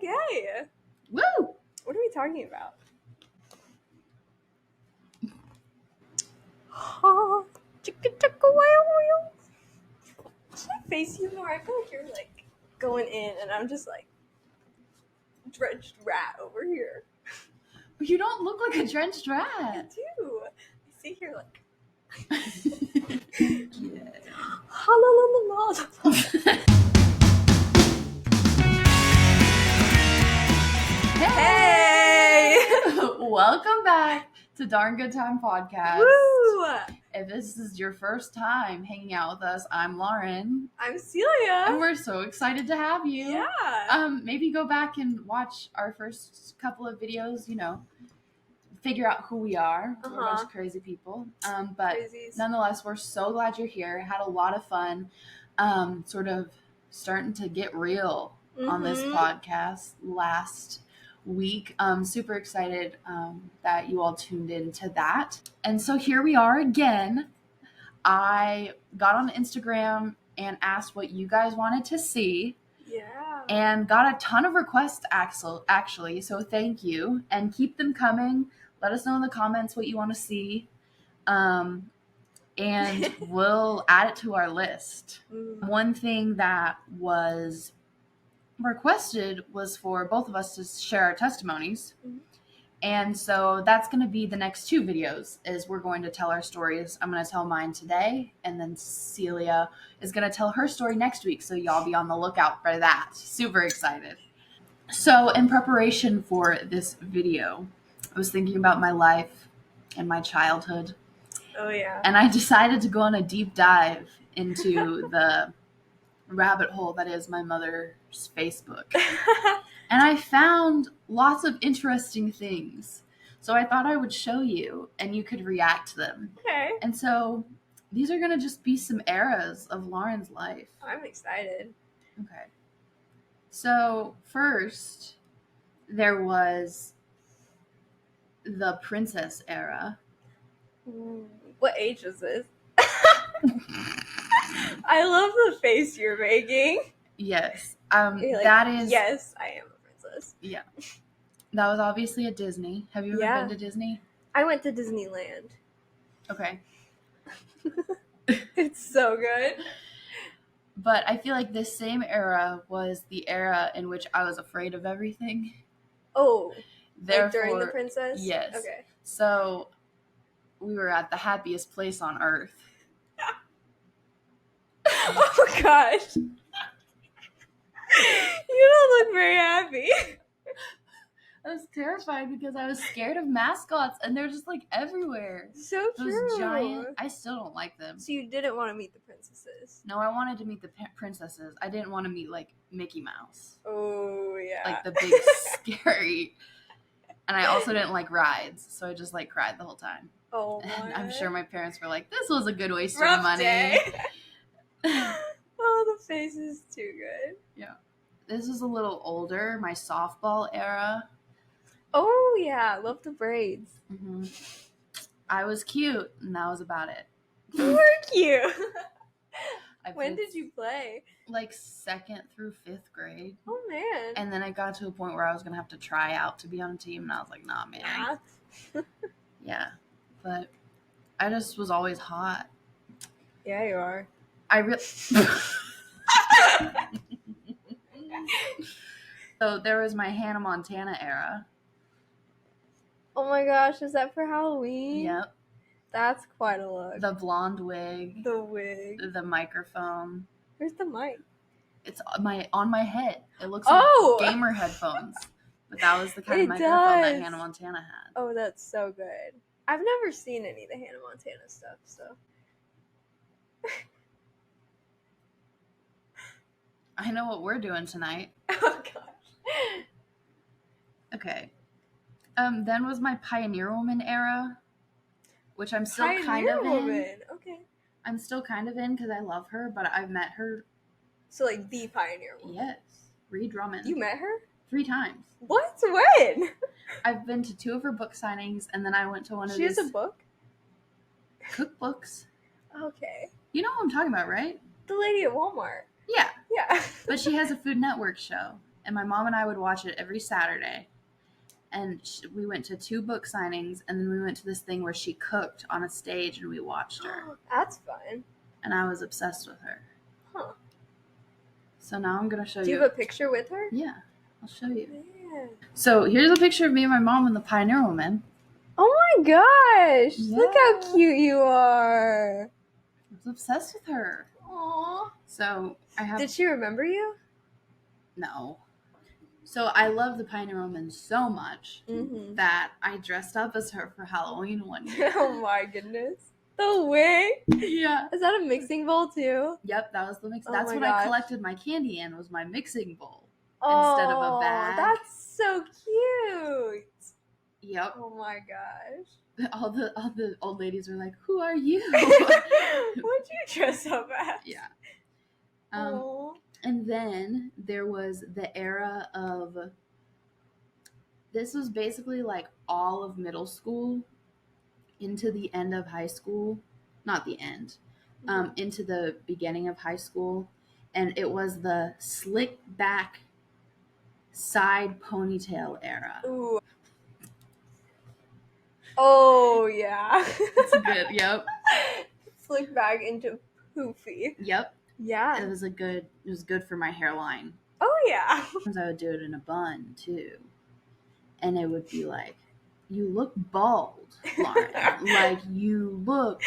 yay! Woo! What are we talking about? Should I face you more? I feel like you're like going in, and I'm just like drenched rat over here. But you don't look like a drenched I rat. do. I see here like. Yeah. Hey! Welcome back to Darn Good Time Podcast. Woo! If this is your first time hanging out with us, I'm Lauren. I'm Celia. And we're so excited to have you. Yeah. Maybe go back and watch our first couple of videos, figure out who we are. We're a bunch of crazy people. But Crazies. nonetheless, we're so glad you're here. Had a lot of fun sort of starting to get real on this podcast last week. Super excited that you all tuned into that. And so here we are again. I got on Instagram and asked what you guys wanted to see. Yeah. And got a ton of requests actually, so thank you. And keep them coming. Let us know in the comments what you want to see. And we'll add it to our list. One thing that was requested was for both of us to share our testimonies. And so that's going to be the next two videos, is we're going to tell our stories. I'm going to tell mine today, and then Celia is going to tell her story next week. So y'all be on the lookout for that. Super excited. So in preparation for this video, I was thinking about my life and my childhood. Oh, yeah. And I decided to go on a deep dive into the rabbit hole that is my mother's Facebook. And I found lots of interesting things. So I thought I would show you and you could react to them. Okay. And so these are going to just be some eras of Lauren's life. I'm excited. Okay. So first, there was the princess era. What age is this? I love the face you're making. Yes. Like, that is... Yes, I am a princess. Yeah. That was obviously at Disney. Have you ever been to Disney? I went to Disneyland. Okay. It's so good. But I feel like this same era was the era in which I was afraid of everything. Oh. Therefore, like during the princess? Yes. Okay. So we were at the happiest place on earth. Oh gosh. You don't look very happy. I was terrified because I was scared of mascots, and they're just like everywhere. So Those true. giant. I still don't like them. So you didn't want to meet the princesses? No, I wanted to meet the princesses. I didn't want to meet like Mickey Mouse. Oh yeah. Like the big scary. And I also didn't like rides, so I just like cried the whole time. Oh. And I'm sure my parents were like, "This was a good waste Rough of money." Day. Oh, the face is too good. Yeah. This is a little older, my softball era. Oh, yeah. Love the braids. Mm-hmm. I was cute, and that was about it. You were cute. When played, did you play? Like 2nd through 5th grade. Oh, man. And then I got to a point where I was going to have to try out to be on a team, and I was like, nah, man. Yeah. But I just was always hot. Yeah, you are. So there was my Hannah Montana era. Oh my gosh, is that for Halloween? Yep. That's quite a look. The blonde wig. The wig. The microphone. Where's the mic? It's on my head. It looks like gamer headphones. But that was the kind of microphone that Hannah Montana had. Oh, that's so good. I've never seen any of the Hannah Montana stuff, so. I know what we're doing tonight. Oh, gosh. Okay. Then was my Pioneer Woman era, which I'm still kind of in. Okay. I'm still kind of in because I love her, but I've met her. So, like, the Pioneer Woman? Yes. Ree Drummond. You met her? 3 times. What? When? I've been to 2 of her book signings, and then I went to one of She has a book? Cookbooks. Okay. You know who I'm talking about, right? The lady at Walmart. Yeah. Yeah. But she has a Food Network show, and my mom and I would watch it every Saturday. And we went to 2 book signings, and then we went to this thing where she cooked on a stage, and we watched her. That's fun. And I was obsessed with her. Huh. So now I'm going to show you. Do you have a picture with her? Yeah, I'll show you. Man. So here's a picture of me and my mom and the Pioneer Woman. Oh my gosh! Yeah. Look how cute you are. I was obsessed with her. Aww. So I have... Did she remember you? No. So I love the Pioneer Woman so much that I dressed up as her for Halloween one year. Oh my goodness. The wig? Yeah. Is that a mixing bowl too? Yep, that was the mix. Oh That's my what gosh. I collected my candy in, was my mixing bowl. Oh, instead of a bag. That's so cute. Yep. Oh my gosh. All the old ladies were like, "Who are you?" What'd you dress up as? Yeah. Aww. And then there was the era of, this was basically like all of middle school into the end of high school. Not the end. Into the beginning of high school. And it was the slick back side ponytail era. Ooh. Oh, yeah. It's good, yep. Slick back into poofy. Yep. Yeah. It was good for my hairline. Oh, yeah. Sometimes I would do it in a bun, too. And it would be like, "You look bald, Lauren." Like, you look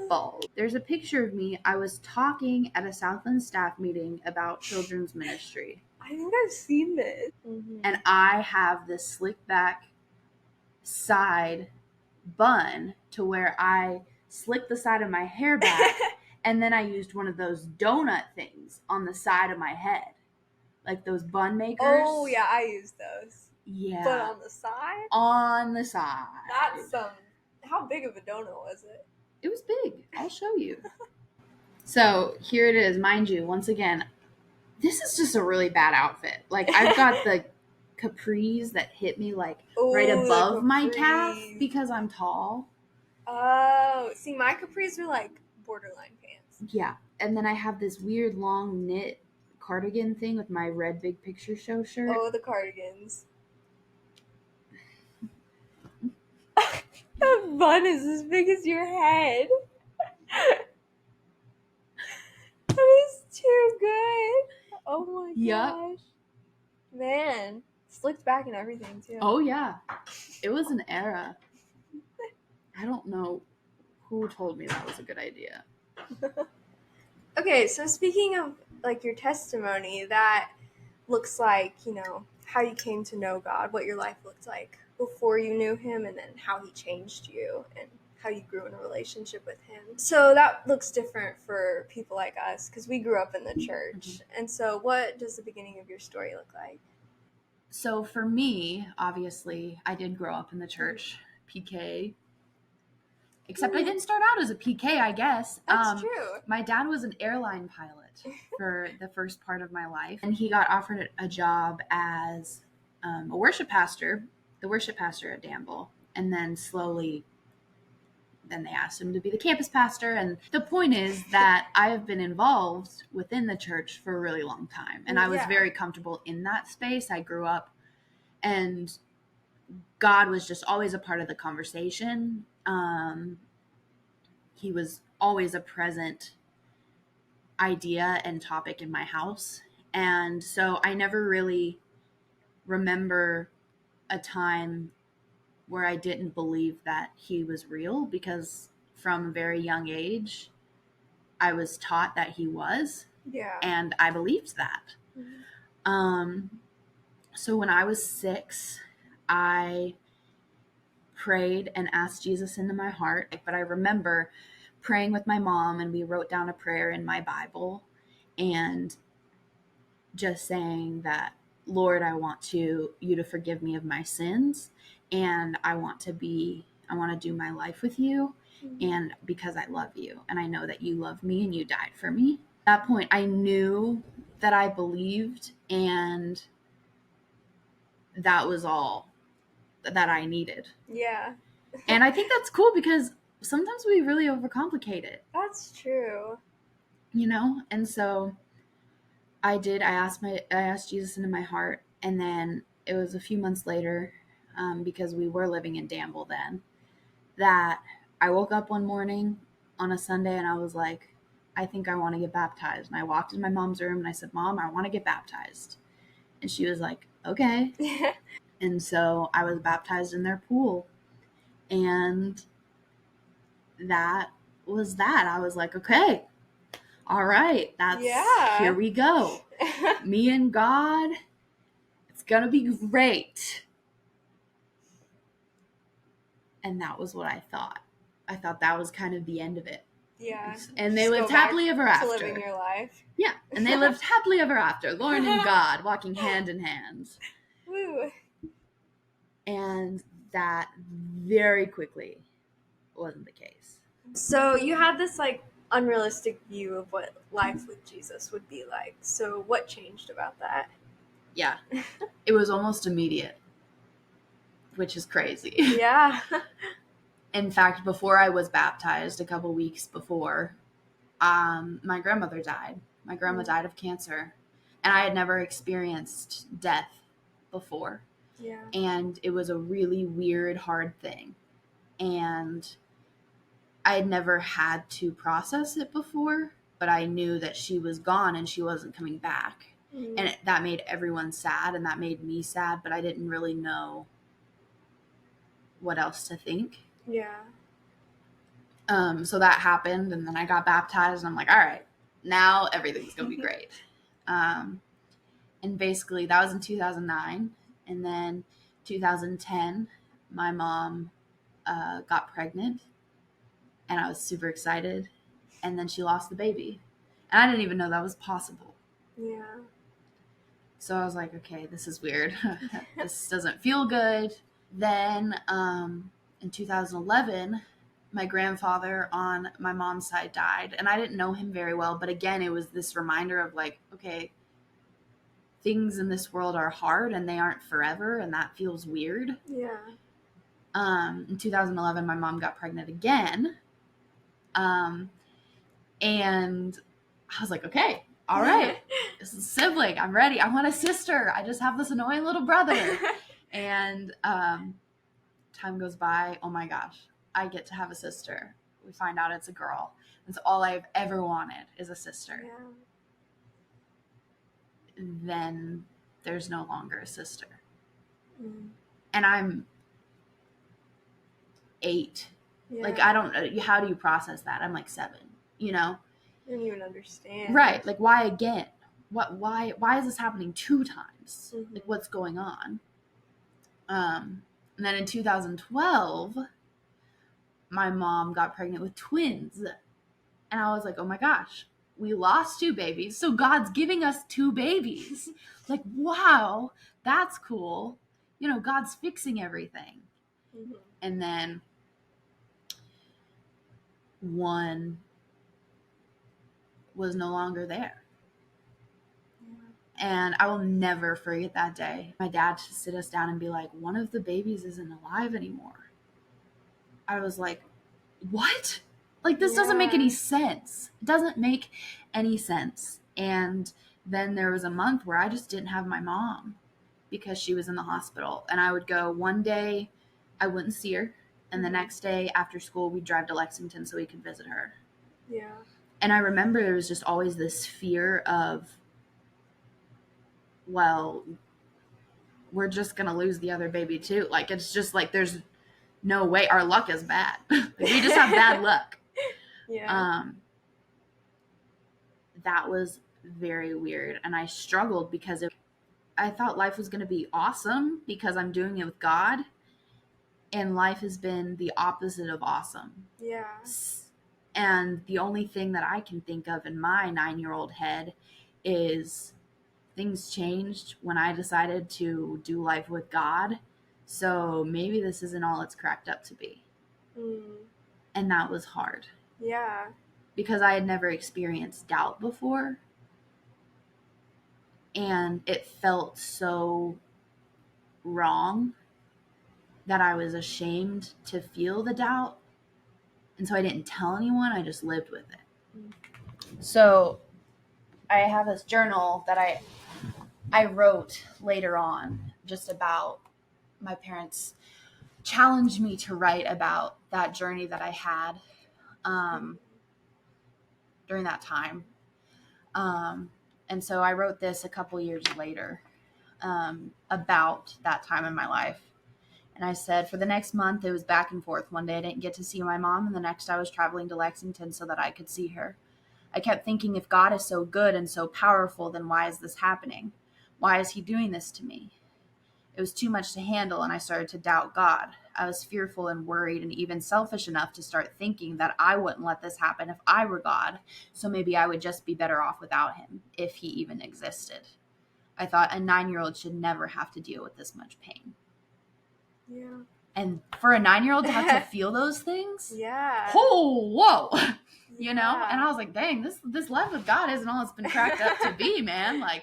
bald. There's a picture of me. I was talking at a Southland staff meeting about children's ministry. I think I've seen this. And I have this slick back side bun to where I slicked the side of my hair back. And then I used one of those donut things on the side of my head. Like those bun makers. Oh, yeah, I use those. Yeah. But on the side? On the side. That's how big of a donut was it? It was big. I'll show you. So here it is. Mind you, once again, this is just a really bad outfit. Like, I've got the capris that hit me like right above my calf because I'm tall. Oh, see, my capris were like borderline pants. Yeah. And then I have this weird long knit cardigan thing with my red big picture show shirt. Oh, the cardigans. That bun is as big as your head. That is too good. Oh my gosh. Man. Slicked back and everything too. Oh yeah. It was an era. I don't know who told me that was a good idea. Okay, so speaking of like your testimony, that looks like, how you came to know God, what your life looked like before you knew him, and then how he changed you and how you grew in a relationship with him. So that looks different for people like us because we grew up in the church. And so what does the beginning of your story look like? So for me, obviously, I did grow up in the church, PK. Except I didn't start out as a PK, I guess. That's true. My dad was an airline pilot for the first part of my life. And he got offered a job as a worship pastor, the worship pastor at Danville. And then slowly, then they asked him to be the campus pastor. And the point is that I have been involved within the church for a really long time. And I was very comfortable in that space. I grew up and God was just always a part of the conversation. He was always a present idea and topic in my house. And so I never really remember a time where I didn't believe that he was real, because from a very young age, I was taught that he was. Yeah. And I believed that. So when I was 6, I prayed and asked Jesus into my heart. But I remember praying with my mom, and we wrote down a prayer in my Bible and just saying that, Lord, I want you to forgive me of my sins, and I want to do my life with you, and because I love you, and I know that you love me and you died for me. At that point, I knew that I believed, and that was all that I needed. Yeah. And I think that's cool because sometimes we really overcomplicate it. That's true. And so I did. I asked Jesus into my heart, and then it was a few months later, because we were living in Danville then, that I woke up one morning on a Sunday and I was like, I think I want to get baptized. And I walked in my mom's room and I said, Mom, I want to get baptized. And she was like, okay. And so I was baptized in their pool. And that was that. I was like, okay, all right, here we go. Me and God, it's going to be great. And that was what I thought. I thought that was kind of the end of it. Yeah. And they lived happily ever after. To living your life. Yeah. And they lived happily ever after. Lauren and God walking hand in hand. Woo. And that very quickly wasn't the case. So you had this like unrealistic view of what life with Jesus would be like. So what changed about that? Yeah. It was almost immediate, which is crazy. Yeah. In fact, before I was baptized, a couple weeks before, my grandmother died. My grandma died of cancer, and I had never experienced death before. Yeah. And it was a really weird, hard thing. And I had never had to process it before, but I knew that she was gone and she wasn't coming back. Mm-hmm. And that made everyone sad, and that made me sad, but I didn't really know what else to think. Yeah. So that happened, and then I got baptized, and I'm like, all right, now everything's going to be great. And basically that was in 2009. And then 2010, my mom got pregnant, and I was super excited. And then she lost the baby. And I didn't even know that was possible. Yeah. So I was like, okay, this is weird. This doesn't feel good. Then in 2011, my grandfather on my mom's side died. And I didn't know him very well. But again, it was this reminder of like, okay, things in this world are hard and they aren't forever. And that feels weird. Yeah. In 2011, my mom got pregnant again. And I was like, okay, all right, this is a sibling. I'm ready. I want a sister. I just have this annoying little brother. And time goes by. Oh my gosh, I get to have a sister. We find out it's a girl. And so all I've ever wanted is a sister. Yeah. Then there's no longer a sister. Mm. And I'm 8. Yeah. Like, I don't know. How do you process that? I'm like 7, you know? I don't even understand. Right. Like, why again? Why is this happening 2 times? Mm-hmm. Like, what's going on? And then in 2012, my mom got pregnant with twins. And I was like, oh my gosh, we lost 2 babies. So God's giving us 2 babies. Like, wow, that's cool. You know, God's fixing everything. Mm-hmm. And then one was no longer there. And I will never forget that day. My dad to sit us down and be like, one of the babies isn't alive anymore. I was like, what? Like, this doesn't make any sense. It doesn't make any sense. And then there was a month where I just didn't have my mom because she was in the hospital. And I would go one day, I wouldn't see her. And the next day after school, we'd drive to Lexington so we could visit her. Yeah. And I remember there was just always this fear of, well, we're just going to lose the other baby too. Like, it's just like, there's no way. Our luck is bad. We just have bad luck. Yeah. That was very weird. And I struggled because I thought life was going to be awesome because I'm doing it with God. And life has been the opposite of awesome. Yeah. And the only thing that I can think of in my 9-year-old head is things changed when I decided to do life with God. So maybe this isn't all it's cracked up to be. Mm. And that was hard. Yeah. Because I had never experienced doubt before. And it felt so wrong that I was ashamed to feel the doubt. And so I didn't tell anyone. I just lived with it. So I have this journal that I wrote later on just about my parents challenged me to write about that journey that I had during that time. And so I wrote this a couple years later about that time in my life. And I said, for the next month, it was back and forth. One day I didn't get to see my mom, and the next I was traveling to Lexington so that I could see her. I kept thinking, if God is so good and so powerful, then why is this happening? Why is he doing this to me? It was too much to handle, and I started to doubt God. I was fearful and worried and even selfish enough to start thinking that I wouldn't let this happen if I were God, so maybe I would just be better off without him, if he even existed. I thought a 9-year-old should never have to deal with this much pain. Yeah. And for a 9-year-old to have to feel those things, yeah. Oh, whoa, you Yeah. know? And I was like, dang, this life with God isn't all it's been cracked up to be, man. Like,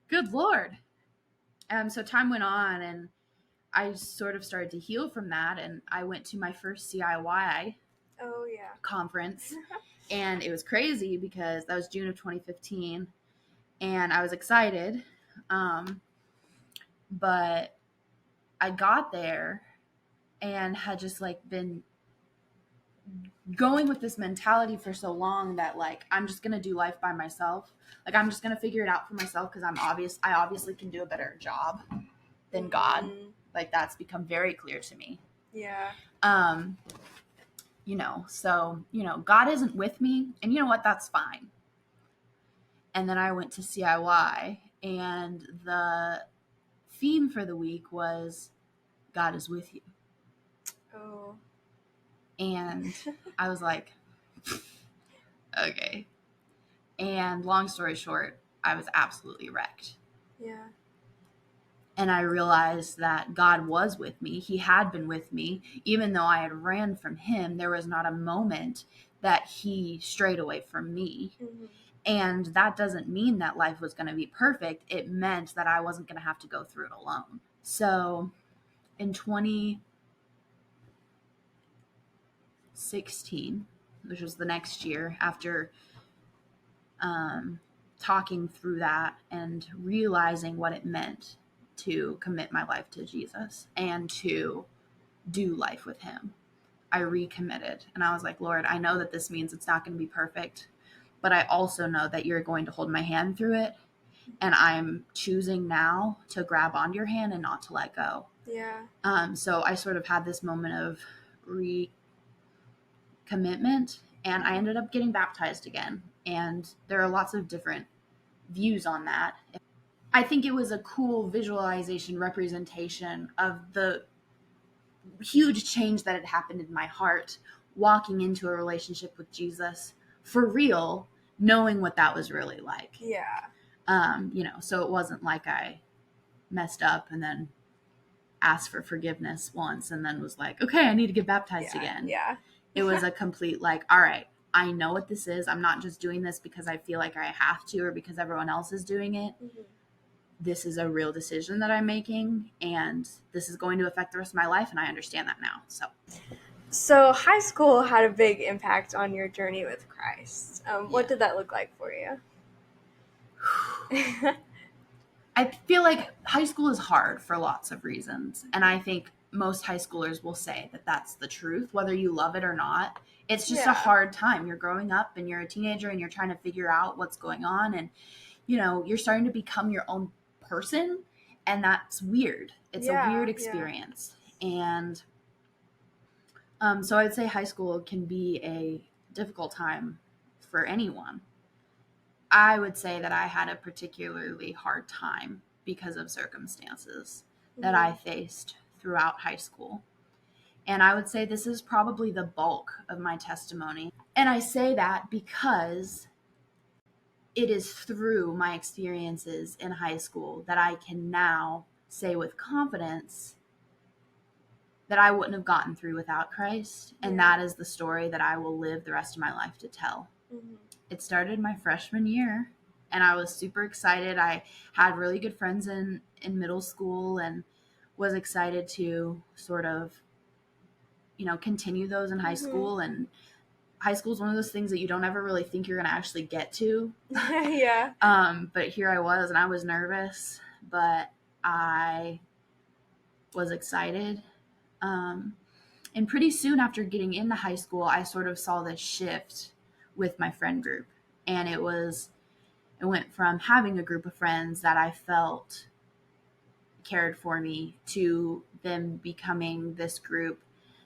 good Lord. So time went on, and I sort of started to heal from that, and I went to my first CIY conference, and it was crazy because that was June of 2015, and I was excited, but I got there and had just like been going with this mentality for so long that like I'm just gonna do life by myself. Like I'm just gonna figure it out for myself because I obviously can do a better job than God. Like that's become very clear to me. Yeah. You know, so God isn't with me, and you know what? That's fine. And then I went to CIY, and the theme for the week was God is with you. Oh. And I was like, okay. And long story short, I was absolutely wrecked. Yeah. And I realized that God was with me. He had been with me. Even though I had ran from him, there was not a moment that he strayed away from me. Mm-hmm. And that doesn't mean that life was going to be perfect. It meant that I wasn't going to have to go through it alone. So in 2016, which was the next year after talking through that and realizing what it meant to commit my life to Jesus and to do life with him, I recommitted. And I was like, Lord, I know that this means it's not going to be perfect, but I also know that you're going to hold my hand through it. And I'm choosing now to grab onto your hand and not to let go. Yeah. So I sort of had this moment of recommitment, and I ended up getting baptized again. And there are lots of different views on that. I think it was a cool visualization representation of the huge change that had happened in my heart walking into a relationship with Jesus for real, knowing what that was really like. Yeah. So it wasn't like I messed up and then asked for forgiveness once and then was like, okay, I need to get baptized again. Yeah. It was a complete like, all right, I know what this is. I'm not just doing this because I feel like I have to or because everyone else is doing it. Mm-hmm. This is a real decision that I'm making, and this is going to affect the rest of my life, and I understand that now. So high school had a big impact on your journey with Christ. What did that look like for you? I feel like high school is hard for lots of reasons, and I think most high schoolers will say that that's the truth, whether you love it or not. It's just a hard time. You're growing up, and you're a teenager, and you're trying to figure out what's going on, and you're starting to become your own person, and that's weird. It's a weird experience. And so I'd say high school can be a difficult time for anyone. I would say that I had a particularly hard time because of circumstances that I faced throughout high school. And I would say this is probably the bulk of my testimony. And I say that because it is through my experiences in high school that I can now say with confidence that I wouldn't have gotten through without Christ. And that is the story that I will live the rest of my life to tell. Mm-hmm. It started my freshman year, and I was super excited. I had really good friends in middle school and was excited to sort of, continue those in high school and high school is one of those things that you don't ever really think you're going to actually get to. Yeah. But here I was, and I was nervous, but I was excited. And pretty soon after getting into high school, I sort of saw this shift with my friend group. And it went from having a group of friends that I felt cared for me to them becoming this group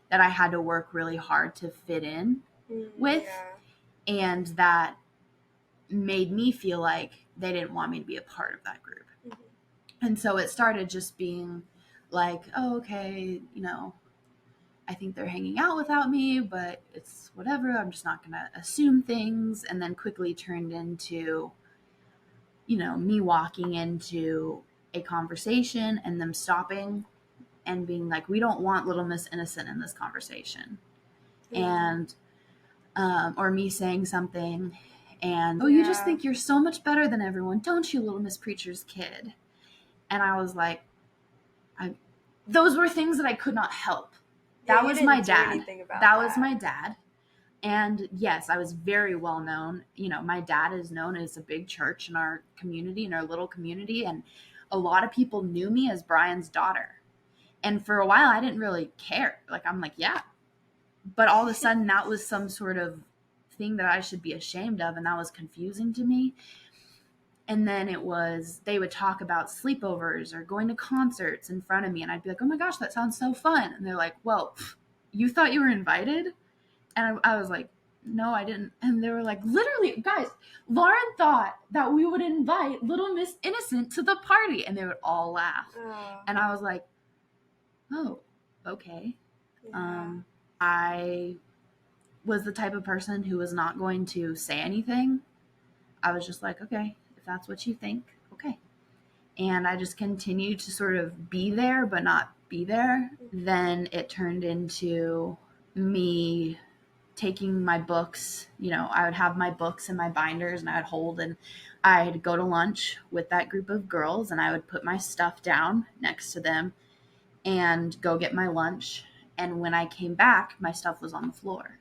that I had to work really hard to fit in with. Yeah. And that made me feel like they didn't want me to be a part of that group. Mm-hmm. And so it started just being like, oh, okay, I think they're hanging out without me, but it's whatever. I'm just not going to assume things. And then quickly turned into, me walking into a conversation and them stopping and being like, we don't want Little Miss Innocent in this conversation. Yeah. And, or me saying something and, you just think you're so much better than everyone, don't you, Little Miss Preacher's kid? And I was like, those were things that I could not help. That was my dad. That was my dad. And yes, I was very well known. My dad is known as a big church in our community, in our little community. And a lot of people knew me as Brian's daughter. And for a while, I didn't really care. Like, I'm like, yeah. But all of a sudden, that was some sort of thing that I should be ashamed of. And that was confusing to me. And then they would talk about sleepovers or going to concerts in front of me. And I'd be like, oh my gosh, that sounds so fun. And they're like, well, you thought you were invited? And I was like, no, I didn't. And they were like, literally, guys, Lauren thought that we would invite Little Miss Innocent to the party. And they would all laugh. And I was like, oh, okay. Yeah. I was the type of person who was not going to say anything. I was just like, okay, if that's what you think, okay. And I just continued to sort of be there, but not be there. Then it turned into me taking my books. I would have my books and my binders and I would hold, and I'd go to lunch with that group of girls and I would put my stuff down next to them and go get my lunch. And when I came back, my stuff was on the floor.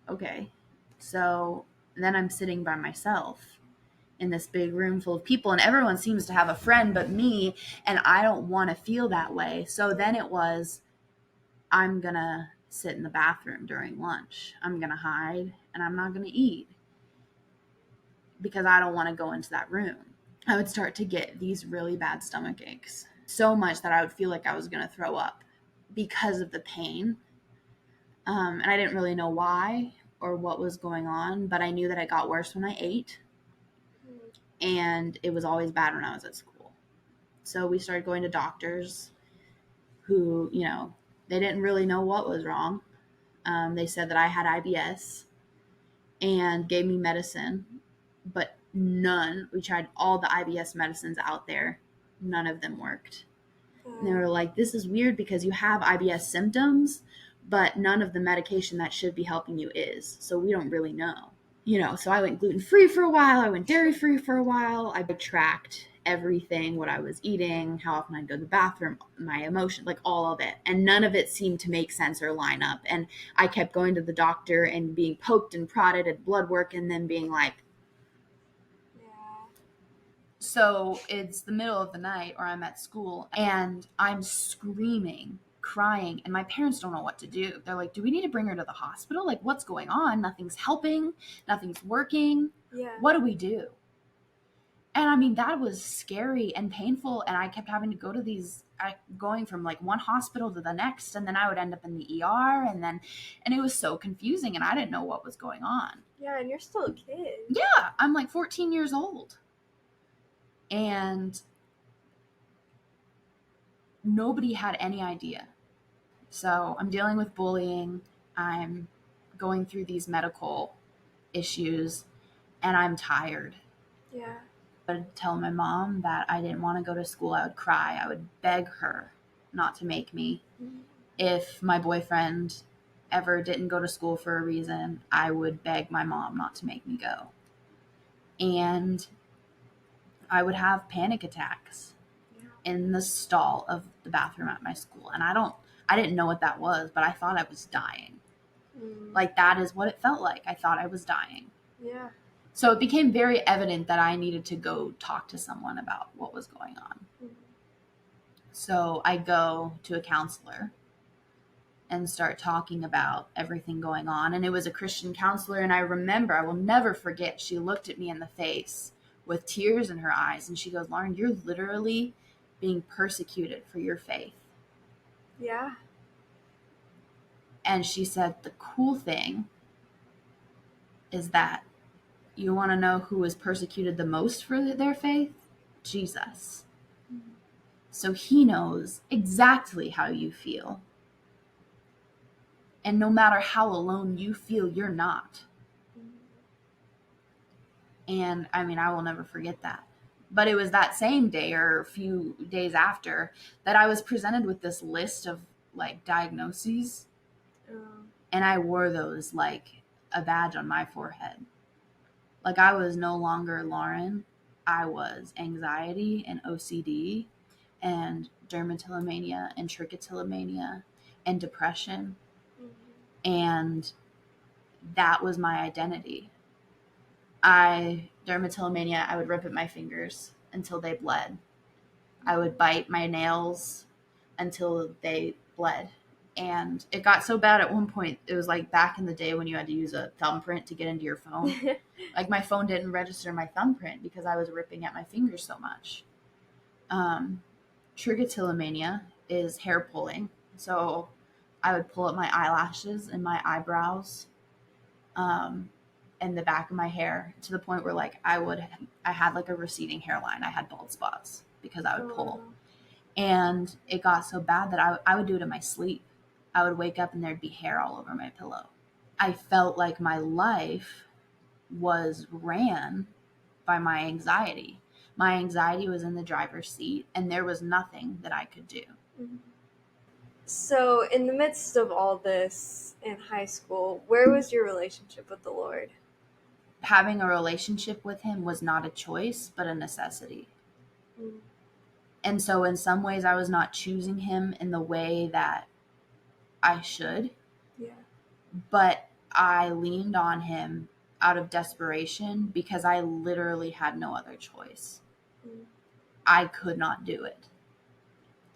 Okay. So then I'm sitting by myself in this big room full of people, and everyone seems to have a friend but me, and I don't want to feel that way. So then it was, I'm going to sit in the bathroom during lunch. I'm going to hide, and I'm not going to eat because I don't want to go into that room. I would start to get these really bad stomach aches, so much that I would feel like I was going to throw up because of the pain. And I didn't really know why or what was going on, but I knew that it got worse when I ate. And it was always bad when I was at school. So we started going to doctors who, they didn't really know what was wrong. They said that I had IBS and gave me medicine, but we tried all the IBS medicines out there. None of them worked. And they were like, this is weird because you have IBS symptoms, but none of the medication that should be helping you is. So we don't really know. So I went gluten-free for a while. I went dairy-free for a while. I tracked everything, what I was eating, how often I'd go to the bathroom, my emotion, like all of it. And none of it seemed to make sense or line up. And I kept going to the doctor and being poked and prodded at blood work and then being like, so it's the middle of the night or I'm at school and I'm screaming, crying, and my parents don't know what to do. They're like, do we need to bring her to the hospital? Like, what's going on? Nothing's helping. Nothing's working. Yeah. What do we do? And I mean, that was scary and painful. And I kept having to go to going from like one hospital to the next. And then I would end up in the ER and it was so confusing and I didn't know what was going on. Yeah. And you're still a kid. Yeah. I'm like 14 years old. And nobody had any idea. So I'm dealing with bullying. I'm going through these medical issues and I'm tired. Yeah. I would tell my mom that I didn't want to go to school. I would cry. I would beg her not to make me. Mm-hmm. If my boyfriend ever didn't go to school for a reason, I would beg my mom not to make me go. And I would have panic attacks in the stall of the bathroom at my school. And I didn't know what that was, but I thought I was dying. Like, that is what it felt like. I thought I was dying. Yeah. So it became very evident that I needed to go talk to someone about what was going on. So I go to a counselor and start talking about everything going on. And it was a Christian counselor. And I remember, I will never forget, she looked at me in the face with tears in her eyes. And she goes, Lauren, you're literally being persecuted for your faith. Yeah. And she said, the cool thing is that you want to know who was persecuted the most for their faith? Jesus. So he knows exactly how you feel. And no matter how alone you feel, you're not. And I mean, I will never forget that. But it was that same day or a few days after that I was presented with this list of like diagnoses. And I wore those like a badge on my forehead. Like, I was no longer Lauren. I was anxiety and OCD and dermatillomania and trichotillomania and depression. And that was my identity. Dermatillomania, I would rip at my fingers until they bled. I would bite my nails until they bled. And it got so bad at one point, it was like back in the day when you had to use a thumbprint to get into your phone. Like, my phone didn't register my thumbprint because I was ripping at my fingers so much. Trichotillomania is hair pulling. So I would pull up my eyelashes and my eyebrows and the back of my hair to the point where like I had like a receding hairline. I had bald spots because I would pull. And it got so bad that I would do it in my sleep. I would wake up and there'd be hair all over my pillow. I felt like my life was ran by my anxiety. My anxiety was in the driver's seat, and there was nothing that I could do. So, in the midst of all this in high school, where was your relationship with the Lord? Having a relationship with him was not a choice, but a necessity. And so in some ways I was not choosing him in the way that I should. Yeah. But I leaned on him out of desperation because I literally had no other choice. I could not do it.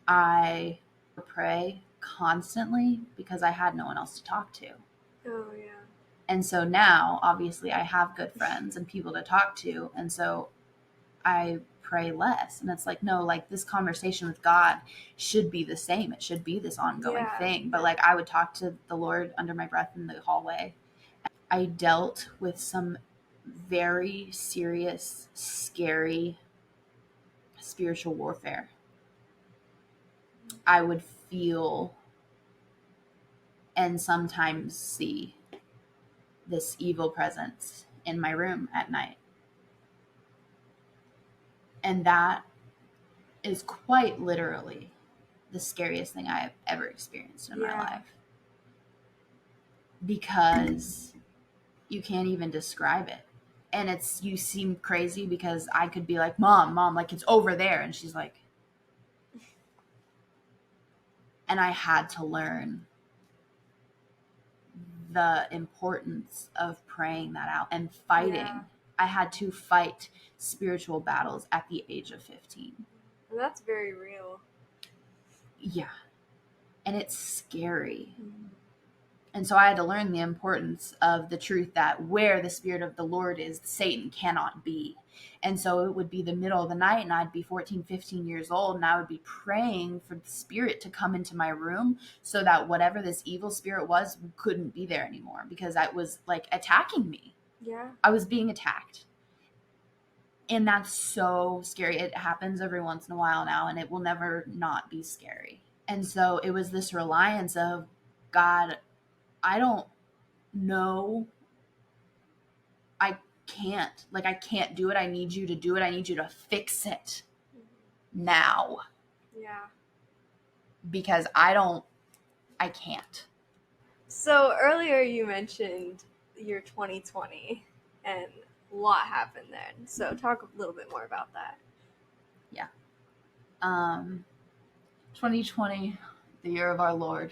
I pray constantly because I had no one else to talk to. Oh, yeah. And so now, obviously, I have good friends and people to talk to. And so I pray less. And it's like, no, like, this conversation with God should be the same. It should be this ongoing thing. But like, I would talk to the Lord under my breath in the hallway. I dealt with some very serious, scary spiritual warfare. I would feel and sometimes see this evil presence in my room at night. And that is quite literally the scariest thing I have ever experienced in my life. Because you can't even describe it. And you seem crazy because I could be like, Mom, like, it's over there. And she's like, and I had to learn the importance of praying that out and fighting. Yeah. I had to fight spiritual battles at the age of 15. And that's very real. Yeah. And it's scary. Mm-hmm. And so I had to learn the importance of the truth that where the Spirit of the Lord is, Satan cannot be. And so it would be the middle of the night and I'd be 14, 15 years old and I would be praying for the Spirit to come into my room so that whatever this evil spirit was couldn't be there anymore because that was like attacking me. Yeah. I was being attacked. And that's so scary. It happens every once in a while now and it will never not be scary. And so it was this reliance of, God, I don't know. I can't do it. I need you to do it. I need you to fix it now. Yeah. Because I can't. So earlier you mentioned your 2020 and a lot happened then. So talk a little bit more about that. Yeah. 2020, the year of our Lord.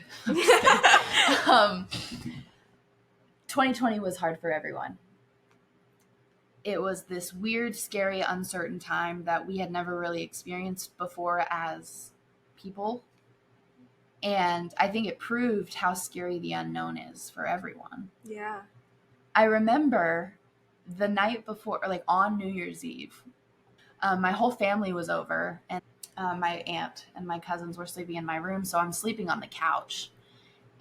2020 was hard for everyone. It was this weird, scary, uncertain time that we had never really experienced before as people. And I think it proved how scary the unknown is for everyone. Yeah. I remember the night before, like on New Year's Eve, my whole family was over, and my aunt and my cousins were sleeping in my room, so I'm sleeping on the couch.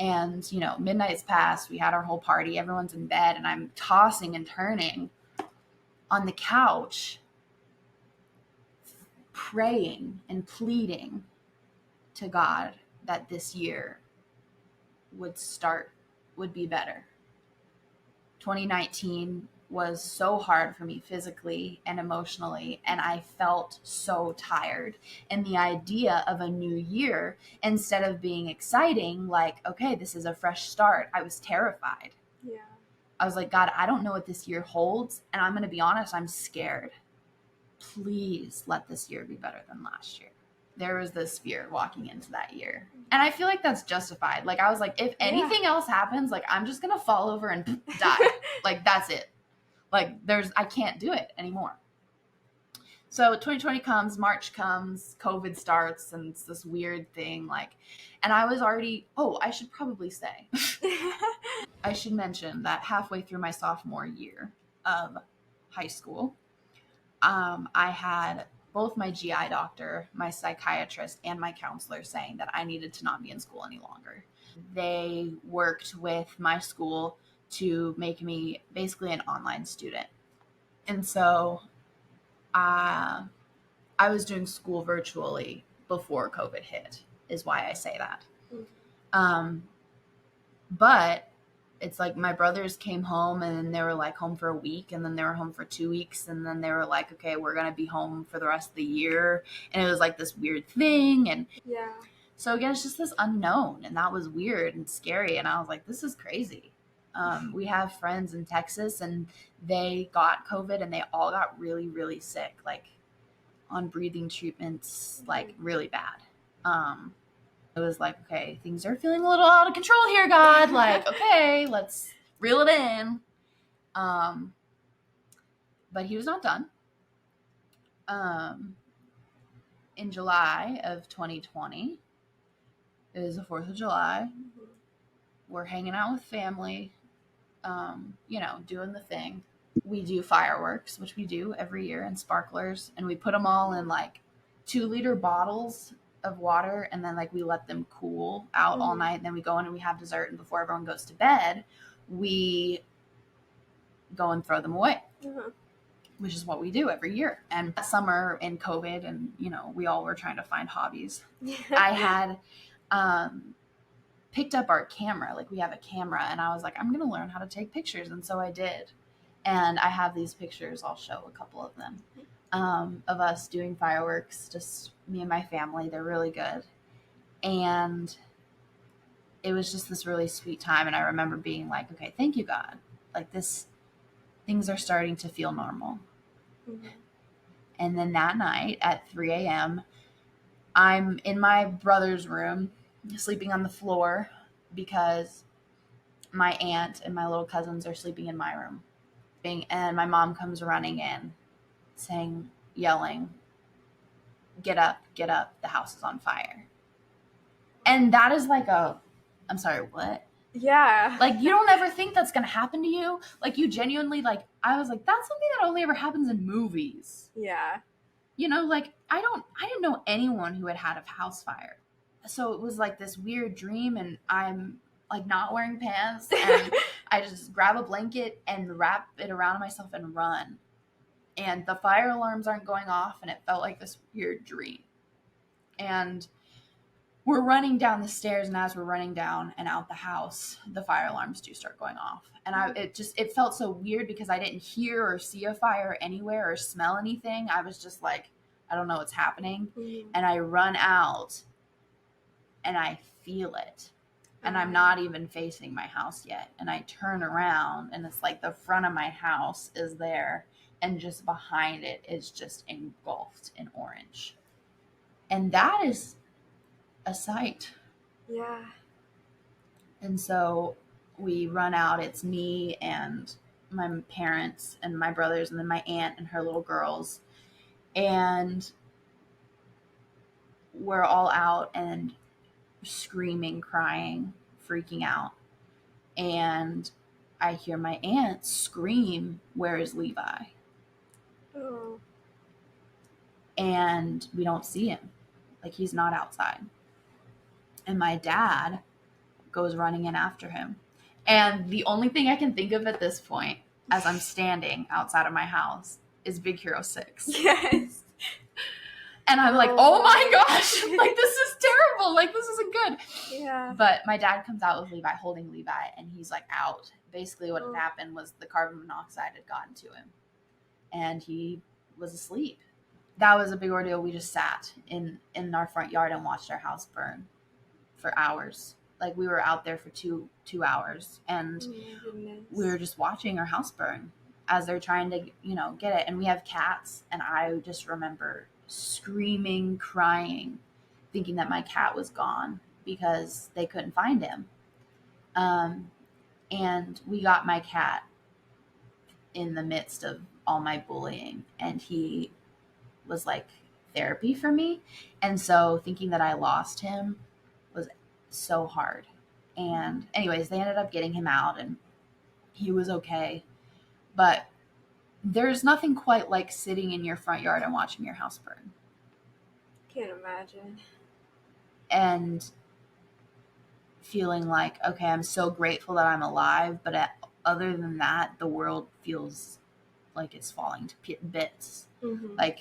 And, you know, midnight's passed, we had our whole party, everyone's in bed, and I'm tossing and turning on the couch, praying and pleading to God that this year would be better. 2019 was so hard for me physically and emotionally, and I felt so tired. And the idea of a new year, instead of being exciting, like, okay, this is a fresh start, I was terrified. Yeah. I was like, God, I don't know what this year holds, and I'm going to be honest, I'm scared. Please let this year be better than last year. There was this fear walking into that year. And I feel like that's justified. Like, I was like, if anything else happens, like, I'm just going to fall over and die. Like, that's it. Like, I can't do it anymore. So 2020 comes, March comes, COVID starts, and it's this weird thing. Like, and I was already, I should probably say, I should mention that halfway through my sophomore year of high school, I had both my GI doctor, my psychiatrist, and my counselor saying that I needed to not be in school any longer. They worked with my school to make me basically an online student. And so I was doing school virtually before COVID hit, is why I say that. But it's like my brothers came home and then they were like home for a week, and then they were home for 2 weeks, and then they were like, okay, we're going to be home for the rest of the year. And it was like this weird thing. And yeah. So again, it's just this unknown, and that was weird and scary. And I was like, this is crazy. We have friends in Texas, and they got COVID, and they all got really, really sick, like on breathing treatments, like really bad. It was like, okay, things are feeling a little out of control here, God. Like, okay, let's reel it in. But he was not done. In July of 2020, it was the 4th of July. Mm-hmm. We're hanging out with family, doing the thing. We do fireworks, which we do every year, and sparklers, and we put them all in like 2-liter bottles of water, and then like we let them cool out all night, and then we go in and we have dessert, and before everyone goes to bed, we go and throw them away. Which is what we do every year. And that summer in COVID, and we all were trying to find hobbies. I had picked up our camera. Like, we have a camera, and I was like, I'm gonna learn how to take pictures. And so I did. And I have these pictures, I'll show a couple of them, of us doing fireworks, just me and my family. They're really good. And it was just this really sweet time. And I remember being like, okay, thank you, God. Like, things are starting to feel normal. Mm-hmm. And then that night at 3 a.m., I'm in my brother's room, sleeping on the floor, because my aunt and my little cousins are sleeping in my room. And my mom comes running in, yelling, get up, the house is on fire. And that is like I'm sorry, what? Yeah. Like, you don't ever think that's going to happen to you. Like, you genuinely, like, I was like, that's something that only ever happens in movies. Yeah. Like, I didn't know anyone who had had a house fire. So it was like this weird dream, and I'm like not wearing pants, and I just grab a blanket and wrap it around myself and run. And the fire alarms aren't going off, and it felt like this weird dream. And we're running down the stairs, and as we're running down and out the house, the fire alarms do start going off. And it felt so weird because I didn't hear or see a fire anywhere or smell anything. I was just like, I don't know what's happening. Mm-hmm. And I run out, and I feel it. And I'm not even facing my house yet. And I turn around, and it's like the front of my house is there, and just behind it is just engulfed in orange. And that is a sight. Yeah. And so we run out. It's me and my parents and my brothers and then my aunt and her little girls. And we're all out and screaming, crying, freaking out. And I hear my aunt scream, "Where is Levi?" Oh. And we don't see him. Like, he's not outside. And my dad goes running in after him. And the only thing I can think of at this point, as I'm standing outside of my house, is Big Hero 6. Yes. And I'm like, oh my gosh, like, this is terrible. Like, this isn't good. Yeah. But my dad comes out with Levi, holding Levi, and he's like out. Basically what had happened was the carbon monoxide had gotten to him, and he was asleep. That was a big ordeal. We just sat in our front yard and watched our house burn for hours. Like, we were out there for two hours, and we were just watching our house burn as they're trying to, get it. And we have cats, and I just remember screaming, crying, thinking that my cat was gone because they couldn't find him. And we got my cat in the midst of all my bullying, and he was like therapy for me. And so thinking that I lost him was so hard. And anyways, they ended up getting him out, and he was okay. But there's nothing quite like sitting in your front yard and watching your house burn. Can't imagine. And feeling like, okay, I'm so grateful that I'm alive, but other than that, the world feels like it's falling to bits. Mm-hmm. Like,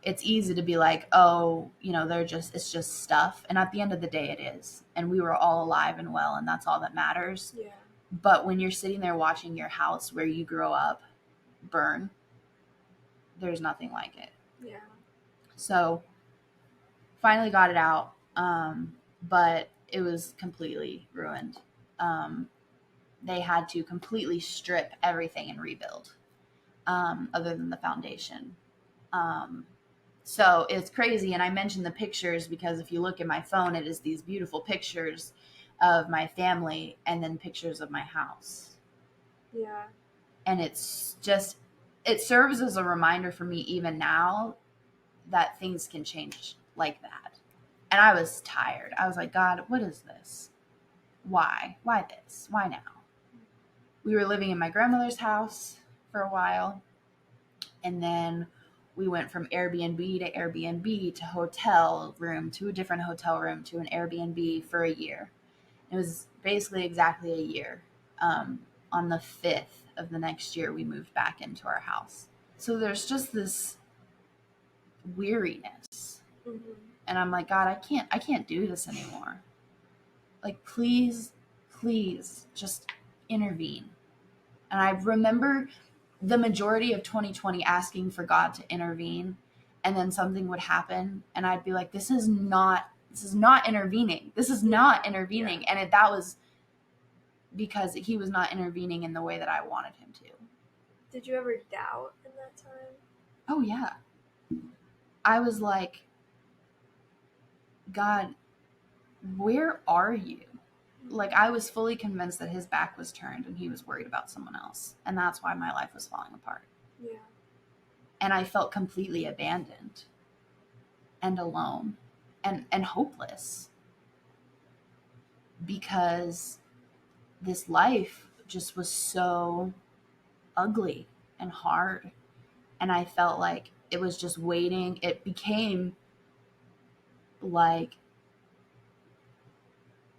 it's easy to be like, oh, it's just stuff. And at the end of the day, it is. And we were all alive and well, and that's all that matters. Yeah. But when you're sitting there watching your house where you grew up burn, there's nothing like it. Yeah. So finally got it out. But it was completely ruined. They had to completely strip everything and rebuild, other than the foundation. So it's crazy. And I mentioned the pictures because if you look at my phone, it is these beautiful pictures of my family and then pictures of my house. Yeah. And it's just, it serves as a reminder for me even now that things can change like that. And I was tired. I was like, God, what is this? Why? Why this? Why now? We were living in my grandmother's house for a while. And then we went from Airbnb to Airbnb to hotel room to a different hotel room to an Airbnb for a year. It was basically exactly a year. On the 5th of the next year, we moved back into our house. So there's just this weariness. Mm-hmm. And I'm like, God, I can't do this anymore. Like, please, just intervene. And I remember the majority of 2020 asking for God to intervene, and then something would happen, and I'd be like, this is not intervening. This is not intervening. Yeah. And that was because he was not intervening in the way that I wanted him to. Did you ever doubt in that time? Oh, yeah. I was like, God, where are you? Like, I was fully convinced that his back was turned and he was worried about someone else. And that's why my life was falling apart. Yeah. And I felt completely abandoned and alone and hopeless because this life just was so ugly and hard. And I felt like it was just waiting. It became like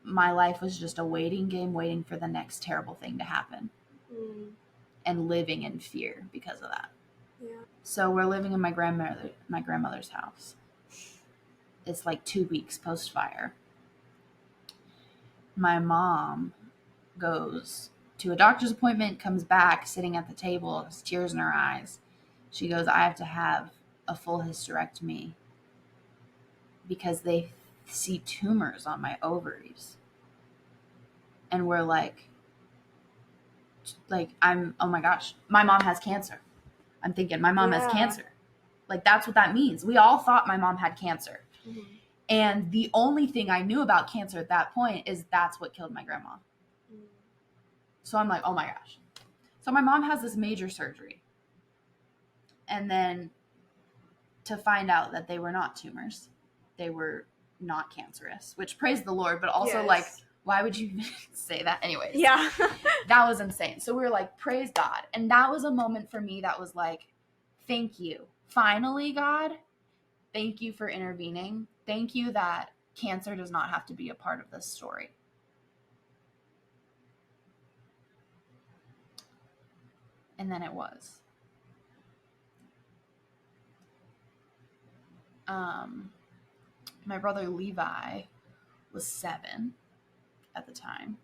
my life was just a waiting game, waiting for the next terrible thing to happen. And living in fear because of that. Yeah. So we're living in my grandmother's house. It's like 2 weeks post-fire. My mom goes to a doctor's appointment, comes back, sitting at the table, has tears in her eyes. She goes, I have to have a full hysterectomy because they see tumors on my ovaries. And we're like, oh my gosh, my mom has cancer. I'm thinking my mom has cancer. Like, that's what that means. We all thought my mom had cancer. Mm-hmm. And the only thing I knew about cancer at that point is that's what killed my grandma. So I'm like, oh my gosh. So my mom has this major surgery. And then to find out that they were not tumors, they were not cancerous, which praise the Lord, but also like, why would you say that? Anyways. Yeah. That was insane. So we were like, praise God. And that was a moment for me that was like, thank you. Finally, God, thank you for intervening. Thank you that cancer does not have to be a part of this story. And then it was. My brother Levi was 7 at the time.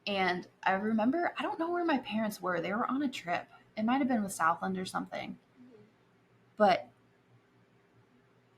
And I remember, I don't know where my parents were. They were on a trip. It might have been with Southland or something. But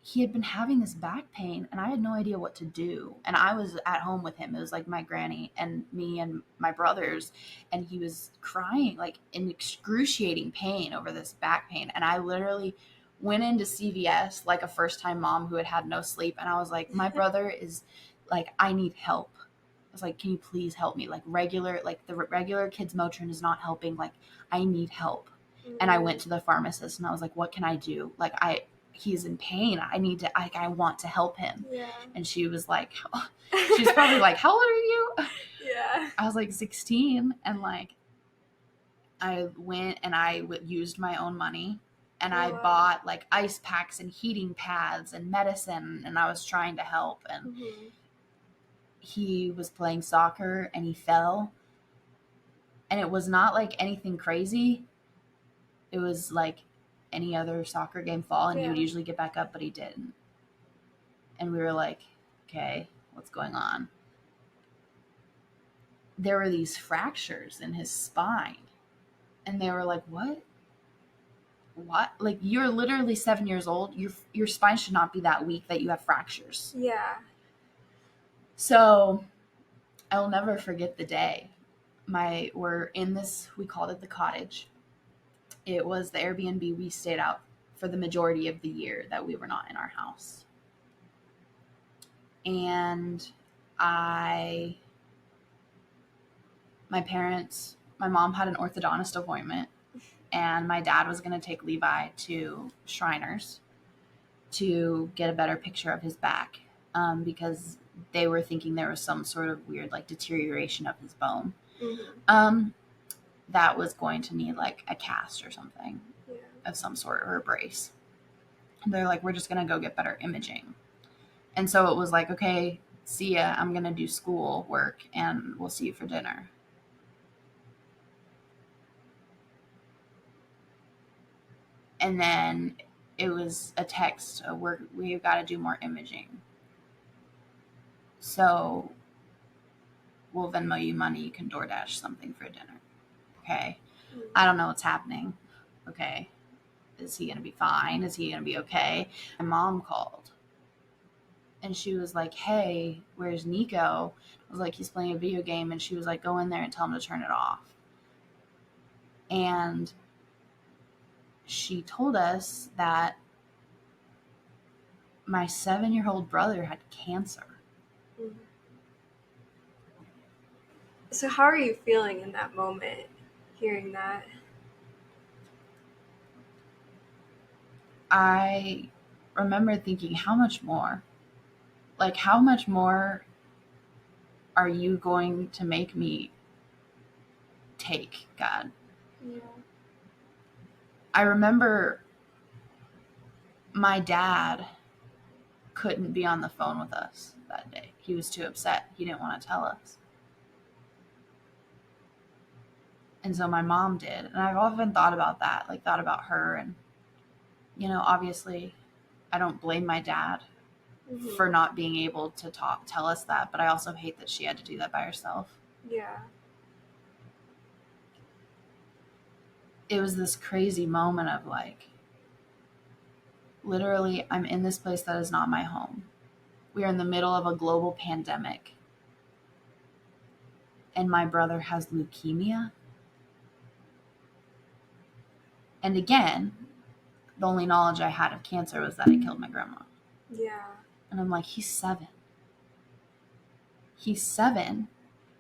he had been having this back pain, and I had no idea what to do. And I was at home with him. It was like my granny and me and my brothers. And he was crying, like in excruciating pain over this back pain. And I literally went into CVS like a first-time mom who had had no sleep. And I was like, my brother is like, I need help. I was like, can you please help me? Like the regular kids Motrin is not helping. Like, I need help. Mm-hmm. And I went to the pharmacist and I was like, what can I do? Like, he's in pain. I want to help him. Yeah. And she was like, she's probably like, how old are you? Yeah. I was like 16. And like, I went and I used my own money and I bought like ice packs and heating pads and medicine. And I was trying to help. And he was playing soccer and he fell. And it was not like anything crazy. It was like any other soccer game fall, and he would usually get back up, but he didn't. And we were like, okay, what's going on? There were these fractures in his spine. And they were like, what? Like, you're literally 7 years old. Your spine should not be that weak that you have fractures. Yeah. So I will never forget the day. We're in this, we called it the cottage. It was the Airbnb we stayed out for the majority of the year that we were not in our house. And my mom had an orthodontist appointment, and my dad was going to take Levi to Shriners to get a better picture of his back, because they were thinking there was some sort of weird like deterioration of his bone. Mm-hmm. That was going to need like a cast or something of some sort, or a brace. And they're like, we're just going to go get better imaging. And so it was like, okay, see ya. I'm going to do school work and we'll see you for dinner. And then it was a text. We've got to do more imaging. So we'll Venmo you money. You can DoorDash something for dinner. Okay. I don't know what's happening. Okay. Is he going to be fine? Is he going to be okay? My mom called. And she was like, hey, where's Nico? I was like, he's playing a video game. And she was like, go in there and tell him to turn it off. And she told us that my 7-year-old brother had cancer. Mm-hmm. So how are you feeling in that moment, hearing that? I remember thinking, how much more? Like, how much more are you going to make me take, God? Yeah. I remember my dad couldn't be on the phone with us that day. He was too upset. He didn't want to tell us. And so my mom did. And I've often thought about that, like thought about her. And, you know, obviously I don't blame my dad for not being able to tell us that. But I also hate that she had to do that by herself. Yeah. It was this crazy moment of like, literally, I'm in this place that is not my home. We are in the middle of a global pandemic. And my brother has leukemia. And again, the only knowledge I had of cancer was that it killed my grandma. Yeah. And I'm like, he's 7. He's 7.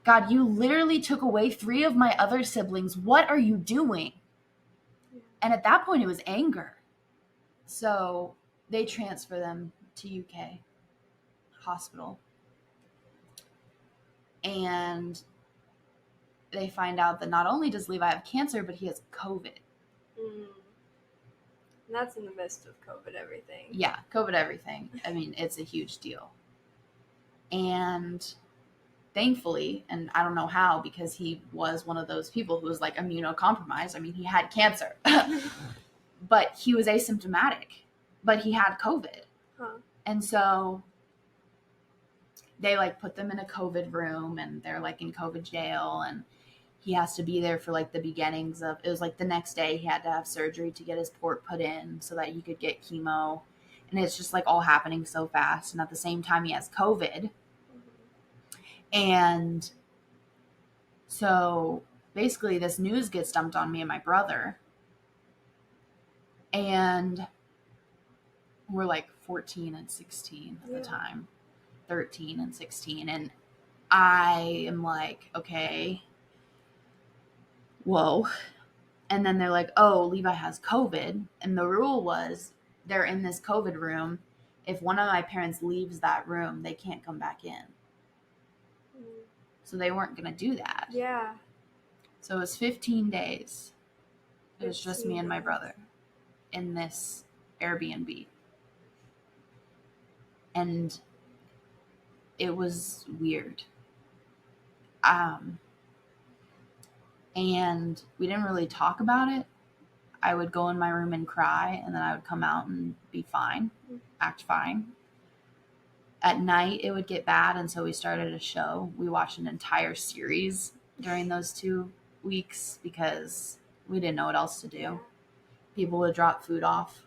God, you literally took away 3 of my other siblings. What are you doing? And at that point, it was anger. So they transfer them to UK hospital. And they find out that not only does Levi have cancer, but he has COVID. And that's in the midst of COVID everything. Yeah, COVID everything. I mean, it's a huge deal. And thankfully, and I don't know how, because he was one of those people who was like immunocompromised. I mean, he had cancer, but he was asymptomatic, but he had COVID. Huh. And so they like put them in a COVID room, and they're like in COVID jail, and he has to be there for like the beginnings of, it was like the next day he had to have surgery to get his port put in so that he could get chemo. And it's just like all happening so fast. And at the same time he has COVID. And so basically this news gets dumped on me and my brother. And we're like 14 and 16 at the time, 13 and 16. And I am like, okay, whoa. And then they're like, oh, Levi has COVID. And the rule was they're in this COVID room. If one of my parents leaves that room, they can't come back in. So they weren't going to do that. Yeah. So it was 15 days. It was just me and my brother in this Airbnb. And it was weird. And we didn't really talk about it. I would go in my room and cry, and then I would come out and be fine, act fine. At night, it would get bad, and so we started a show. We watched an entire series during those 2 weeks because we didn't know what else to do. People would drop food off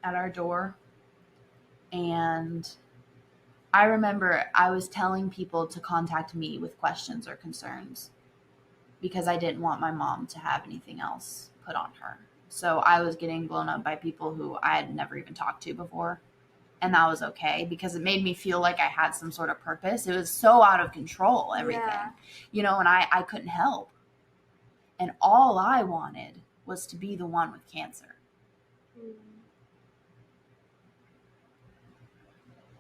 at our door. And I remember I was telling people to contact me with questions or concerns because I didn't want my mom to have anything else put on her. So I was getting blown up by people who I had never even talked to before. And that was okay because it made me feel like I had some sort of purpose. It was so out of control, everything, and I couldn't help. And all I wanted was to be the one with cancer.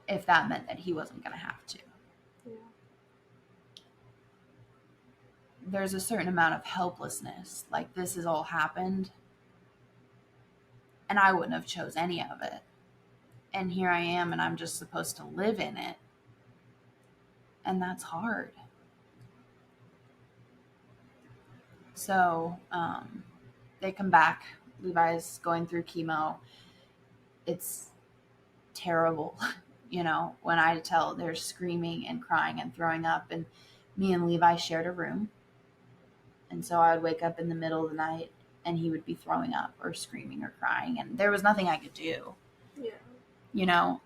If that meant that he wasn't going to have to. There's a certain amount of helplessness. Like, this has all happened. And I wouldn't have chose any of it. And here I am, and I'm just supposed to live in it. And that's hard. So, they come back. Levi's going through chemo. It's terrible. When I tell, they're screaming and crying and throwing up. And me and Levi shared a room. And so I would wake up in the middle of the night, and he would be throwing up or screaming or crying. And there was nothing I could do.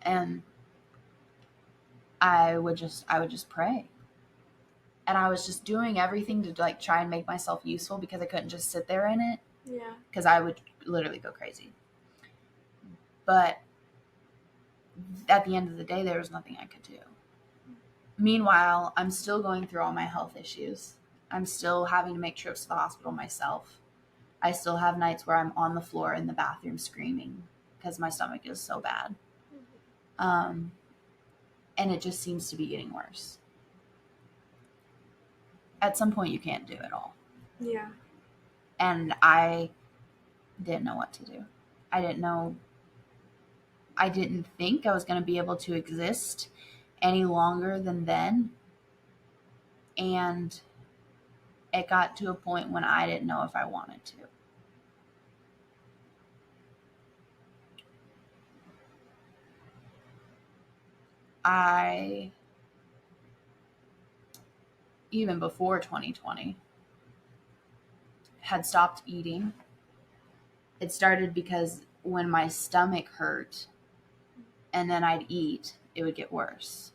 And I would just pray. And I was just doing everything to like try and make myself useful because I couldn't just sit there in it. Because I would literally go crazy. But at the end of the day, there was nothing I could do. Meanwhile, I'm still going through all my health issues. I'm still having to make trips to the hospital myself. I still have nights where I'm on the floor in the bathroom screaming because my stomach is so bad. And it just seems to be getting worse. At some point, you can't do it all. Yeah. And I didn't know what to do. I didn't think I was going to be able to exist any longer than then. And it got to a point when I didn't know if I wanted to. I, even before 2020, had stopped eating. It started because when my stomach hurt and then I'd eat, it would get worse.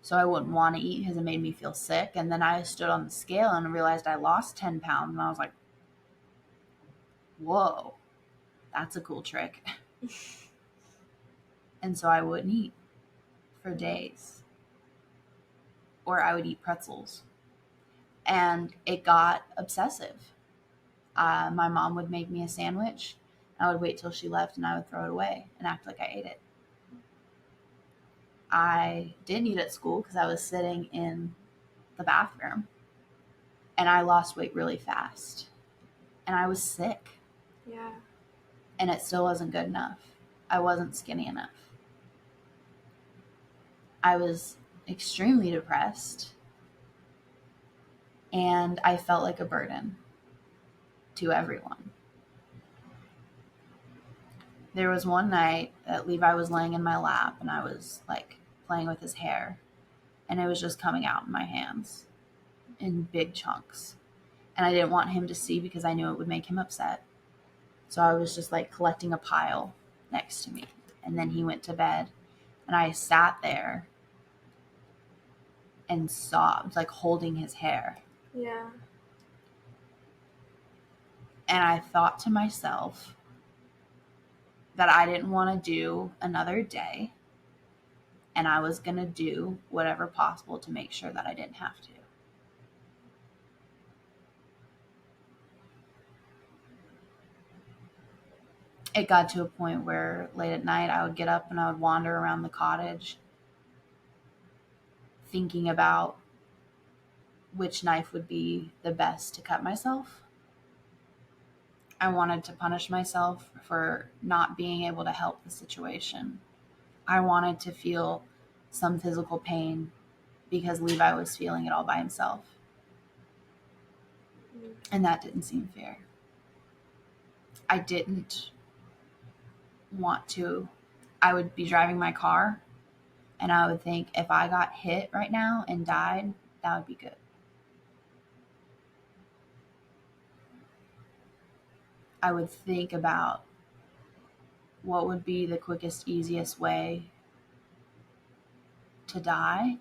So I wouldn't want to eat because it made me feel sick. And then I stood on the scale and realized I lost 10 pounds. And I was like, whoa, that's a cool trick. And so I wouldn't eat for days. or I would eat pretzels. And it got obsessive. My mom would make me a sandwich. I would wait till she left and I would throw it away and act like I ate it. I didn't eat at school because I was sitting in the bathroom, and I lost weight really fast. And I was sick. Yeah. And it still wasn't good enough. I wasn't skinny enough. I was extremely depressed. And I felt like a burden to everyone. There was one night that Levi was laying in my lap and I was like playing with his hair, and it was just coming out in my hands in big chunks. And I didn't want him to see because I knew it would make him upset. So I was just like collecting a pile next to me. And then he went to bed and I sat there and sobbed, like holding his hair. Yeah. And I thought to myself that I didn't want to do another day, and I was going to do whatever possible to make sure that I didn't have to. It got to a point where late at night I would get up and I would wander around the cottage thinking about which knife would be the best to cut myself. I wanted to punish myself for not being able to help the situation. I wanted to feel some physical pain because Levi was feeling it all by himself. And that didn't seem fair. I didn't want to. I would be driving my car and I would think, if I got hit right now and died, that would be good. I would think about what would be the quickest, easiest way to die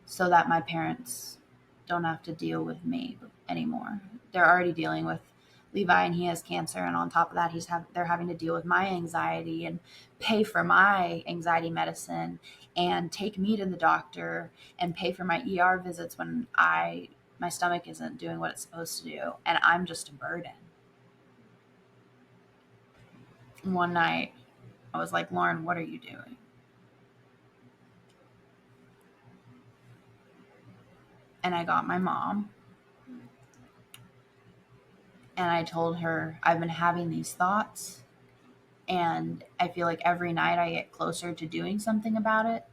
so that my parents don't have to deal with me anymore. They're already dealing with Levi and he has cancer, and on top of that they're having to deal with my anxiety and pay for my anxiety medicine and take me to the doctor and pay for my ER visits when my stomach isn't doing what it's supposed to do, and I'm just a burden. One night I was like, Lauren, what are you doing? And I got my mom and I told her, I've been having these thoughts and I feel like every night I get closer to doing something about it.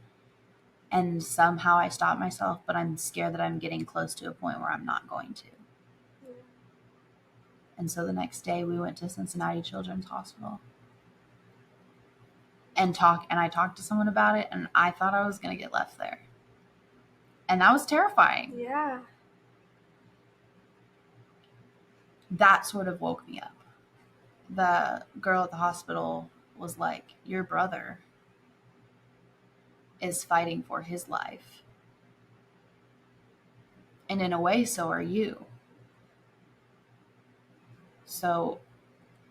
And somehow I stop myself, but I'm scared that I'm getting close to a point where I'm not going to. Yeah. And so the next day we went to Cincinnati Children's Hospital and I talked to someone about it, and I thought I was going to get left there. And that was terrifying. Yeah. That sort of woke me up. The girl at the hospital was like, your brother is fighting for his life. And in a way, so are you. So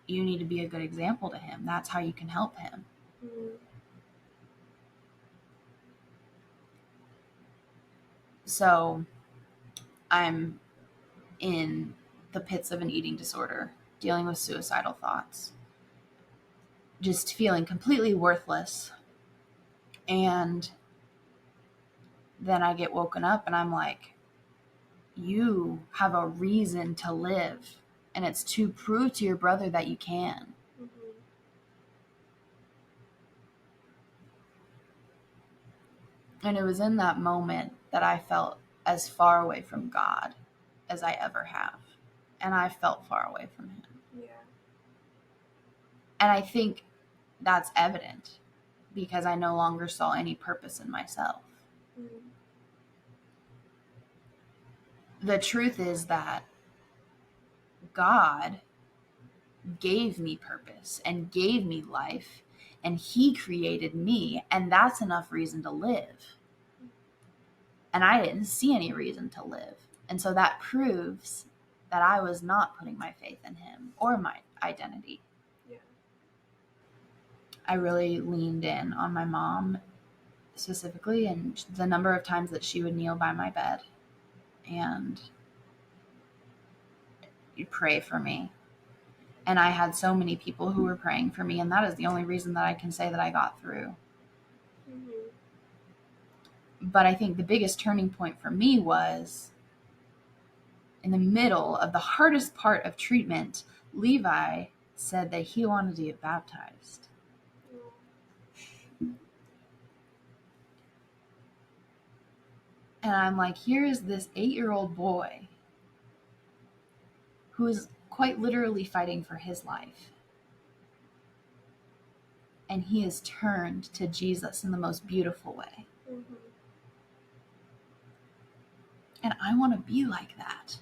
you need to be a good example to him. That's how you can help him. Mm. So I'm in the pits of an eating disorder, dealing with suicidal thoughts, just feeling completely worthless. And then I get woken up and I'm like, you have a reason to live, and it's to prove to your brother that you can. Mm-hmm. And it was in that moment that I felt as far away from God as I ever have. And I felt far away from him. Yeah. And I think that's evident because I no longer saw any purpose in myself. Mm. The truth is that God gave me purpose and gave me life, and he created me, and that's enough reason to live. And I didn't see any reason to live. And so that proves that I was not putting my faith in him or my identity. Yeah. I really leaned in on my mom specifically, and the number of times that she would kneel by my bed and pray for me. And I had so many people who were praying for me, and that is the only reason that I can say that I got through. Mm-hmm. But I think the biggest turning point for me was in the middle of the hardest part of treatment. Levi said that he wanted to get baptized. And I'm like, here is this 8-year-old boy who is quite literally fighting for his life. And he is turned to Jesus in the most beautiful way. Mm-hmm. And I want to be like that.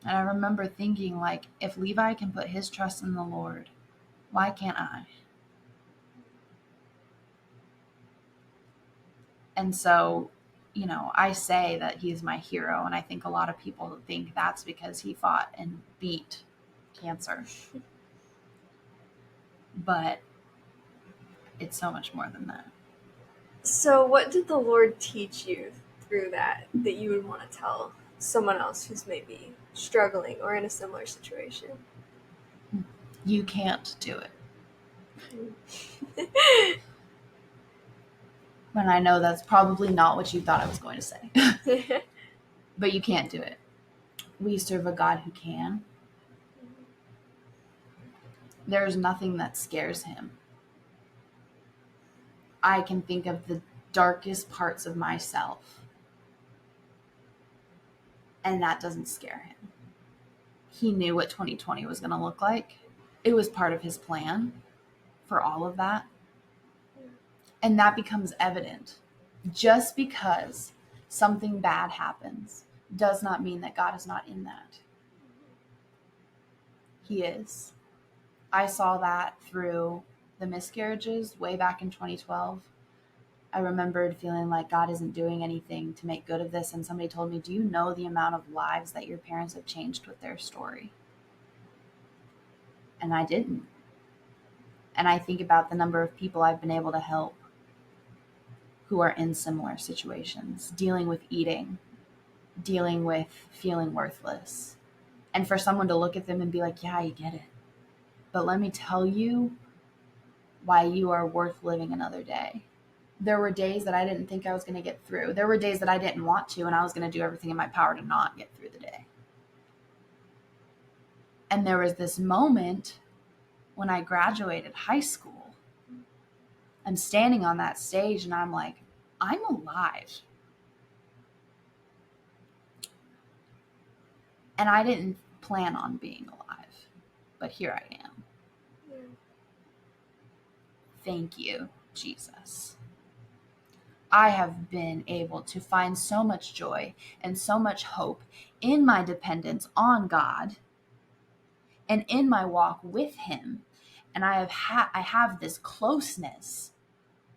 And I remember thinking, like, if Levi can put his trust in the Lord, why can't I? And so, you know, I say that he's my hero, and I think a lot of people think that's because he fought and beat cancer. But it's so much more than that. So what did the Lord teach you through that you would want to tell someone else who's maybe struggling or in a similar situation? You can't do it. And I know that's probably not what you thought I was going to say. But you can't do it. We serve a God who can. There is nothing that scares him. I can think of the darkest parts of myself, and that doesn't scare him. He knew what 2020 was going to look like. It was part of his plan for all of that. And that becomes evident. Just because something bad happens does not mean that God is not in that. He is. I saw that through the miscarriages way back in 2012. I remembered feeling like God isn't doing anything to make good of this. And somebody told me, do you know the amount of lives that your parents have changed with their story? And I didn't. And I think about the number of people I've been able to help who are in similar situations, dealing with eating, dealing with feeling worthless. And for someone to look at them and be like, yeah, I get it. But let me tell you why you are worth living another day. There were days that I didn't think I was going to get through. There were days that I didn't want to, and I was going to do everything in my power to not get through the day. And there was this moment when I graduated high school. I'm standing on that stage and I'm like, I'm alive. And I didn't plan on being alive, but here I am. Yeah. Thank you, Jesus. I have been able to find so much joy and so much hope in my dependence on God and in my walk with him. And I have this closeness,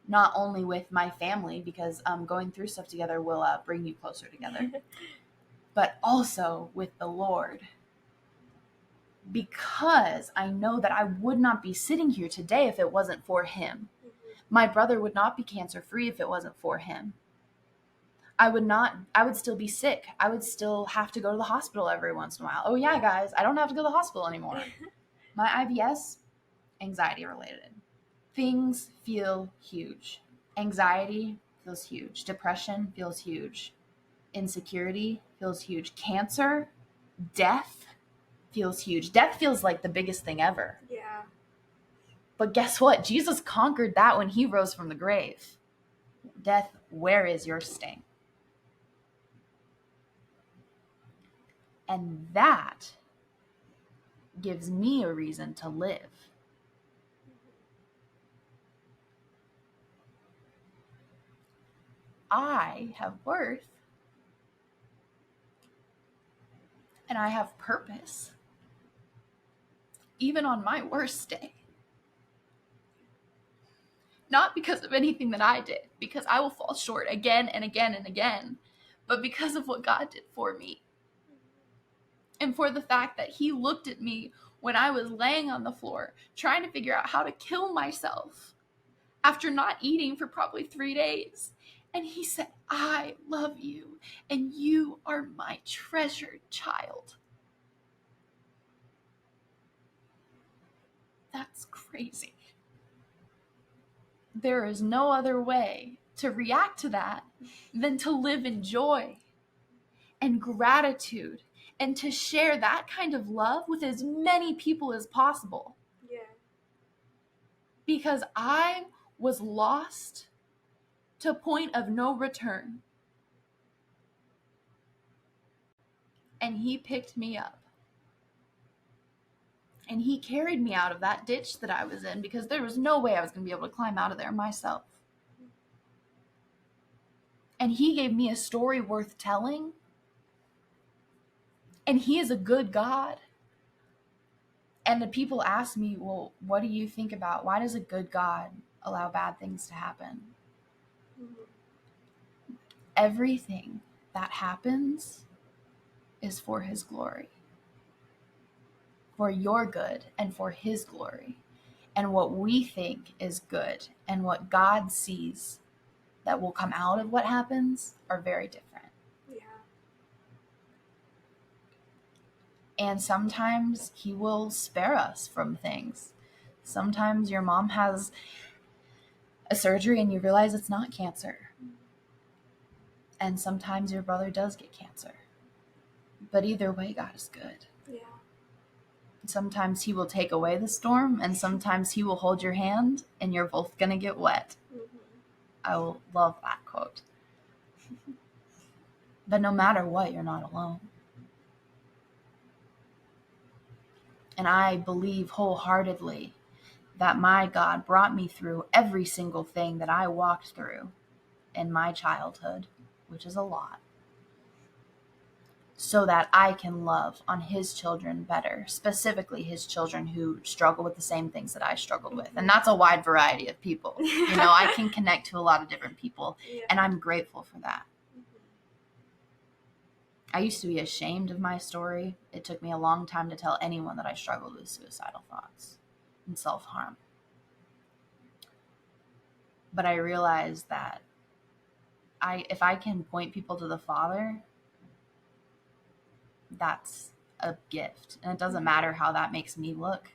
not only with my family, because going through stuff together will bring you closer together, but also with the Lord. Because I know that I would not be sitting here today if it wasn't for him. My brother would not be cancer-free if it wasn't for him. I would still be sick. I would still have to go to the hospital every once in a while. Oh yeah, guys, I don't have to go to the hospital anymore. My IBS, anxiety related. Things feel huge. Anxiety feels huge. Depression feels huge. Insecurity feels huge. Cancer, death feels huge. Death feels like the biggest thing ever. Yeah. But guess what? Jesus conquered that when he rose from the grave. Death, where is your sting? And that gives me a reason to live. I have worth. And I have purpose. Even on my worst day. Not because of anything that I did, because I will fall short again and again and again, but because of what God did for me. And for the fact that he looked at me when I was laying on the floor, trying to figure out how to kill myself. after not eating for probably 3 days. And he said, I love you, and you are my treasured child. That's crazy. There is no other way to react to that than to live in joy and gratitude and to share that kind of love with as many people as possible. Yeah. Because I was lost to a point of no return. And he picked me up. And he carried me out of that ditch that I was in, because there was no way I was going to be able to climb out of there myself. And he gave me a story worth telling. And he is a good God. And the people ask me, well, what do you think about, why does a good God allow bad things to happen? Mm-hmm. Everything that happens is for his glory. For your good and for his glory. And what we think is good and what God sees that will come out of what happens are very different. Yeah. And sometimes he will spare us from things. Sometimes your mom has a surgery and you realize it's not cancer. And sometimes your brother does get cancer. But either way, God is good. Yeah. Sometimes he will take away the storm, and sometimes he will hold your hand, and you're both going to get wet. Mm-hmm. I will love that quote. But no matter what, you're not alone. And I believe wholeheartedly that my God brought me through every single thing that I walked through in my childhood, which is a lot, so that I can love on his children better, specifically his children who struggle with the same things that I struggled with. And that's a wide variety of people. You know, I can connect to a lot of different people, and I'm grateful for that. I used to be ashamed of my story. It took me a long time to tell anyone that I struggled with suicidal thoughts and self-harm. But I realized that if I can point people to the Father, that's a gift. And it doesn't matter how that makes me look.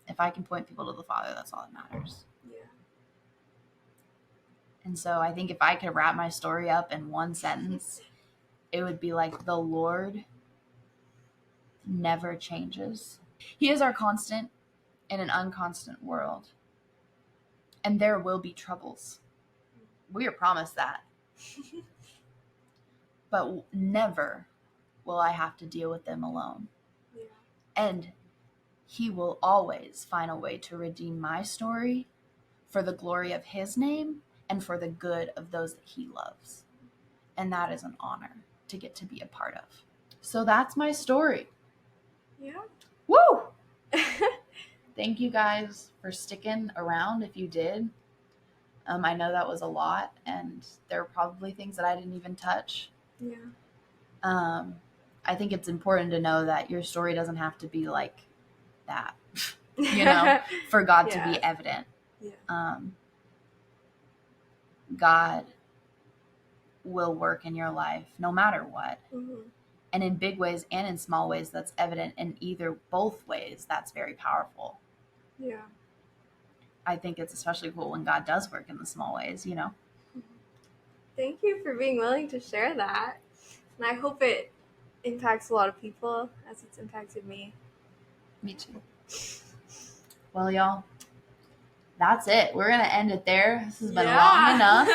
If I can point people to the Father, that's all that matters. Yeah. And so I think if I could wrap my story up in one sentence, it would be like, the Lord never changes. He is our constant in an unconstant world. And there will be troubles. We are promised that. But never will I have to deal with them alone. Yeah. And he will always find a way to redeem my story for the glory of his name and for the good of those that he loves. And that is an honor to get to be a part of. So that's my story. Yeah. Woo! Thank you guys for sticking around if you did. I know that was a lot, and there were probably things that I didn't even touch. Yeah. I think it's important to know that your story doesn't have to be like that, you know, for God to be evident. Yeah. God will work in your life no matter what. Mm-hmm. And in big ways and in small ways, that's evident in both ways. That's very powerful. Yeah. I think it's especially cool when God does work in the small ways, you know. Thank you for being willing to share that. And I hope it impacts a lot of people as it's impacted me. Me too. Well, y'all, that's it. We're going to end it there. This has been long enough.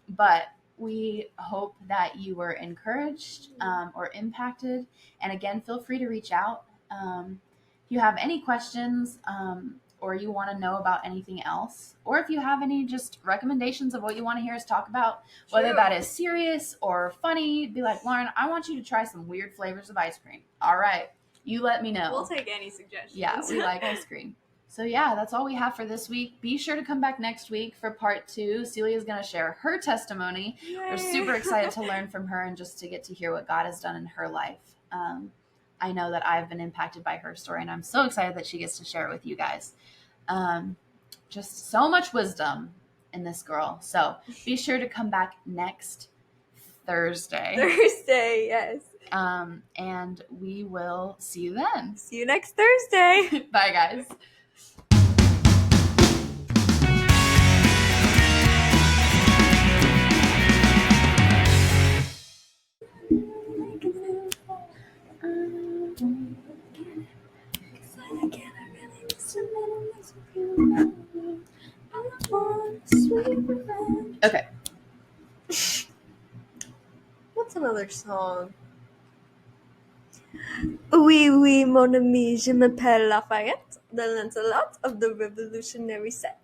But we hope that you were encouraged or impacted. And again, feel free to reach out. If you have any questions or you want to know about anything else, or if you have any just recommendations of what you want to hear us talk about, whether that is serious or funny, be like, Lauren, I want you to try some weird flavors of ice cream. All right. You let me know. We'll take any suggestions. Yeah, we like ice cream. So yeah, that's all we have for this week. Be sure to come back next week for part 2. Celia's going to share her testimony. Yay. We're super excited to learn from her and just to get to hear what God has done in her life. I know that I've been impacted by her story, and I'm so excited that she gets to share it with you guys. just so much wisdom in this girl. So be sure to come back next Thursday. Thursday, yes. And we will see you then. See you next Thursday. Bye, guys. Okay. What's another song? Oui, oui, mon ami, je m'appelle Lafayette, the Lancelot of the Revolutionary Set.